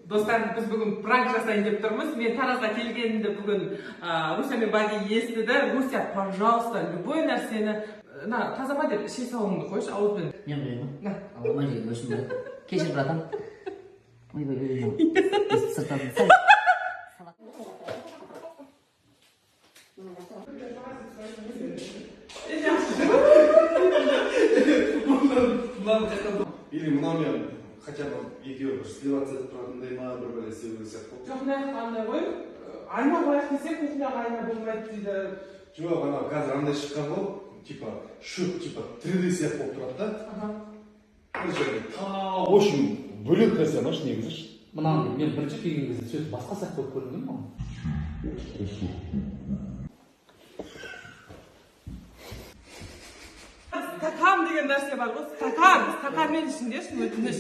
Достар, біз бүгін пранк жасайын деп тұрмыз. Мен Таразға келгенімде бүгін Руся мен Бади естіді. Руся, пожалуйста, любой нәрсені тазама деп іше салуыңды қойшы ауызбен. Мен білемін. Алмай жеген өшім біледі. Кешір, братан. Ой, сырттан сәл. Или мынаумен хотя бы екеуі бір сливаться етіп тұратындай ма, бір бәле істеу керек сияқты. Жоқ, мына қандай ғой, айна қояйық десе, кухняға айна болмайды дейді. Жоқ, ана қазір андай шыққан ғой, типа шөп, типа 3D сияқты болып тұрады да. Бір жерде тау, в общем, бөлек нәрсе ма негізі. Мынаны мен бірінші келген кезде сөйтіп басқа сияқты болып көрінген маған. Стакан деген нәрсе бар ғой, стакан. Стаканмен ішінде өтініш.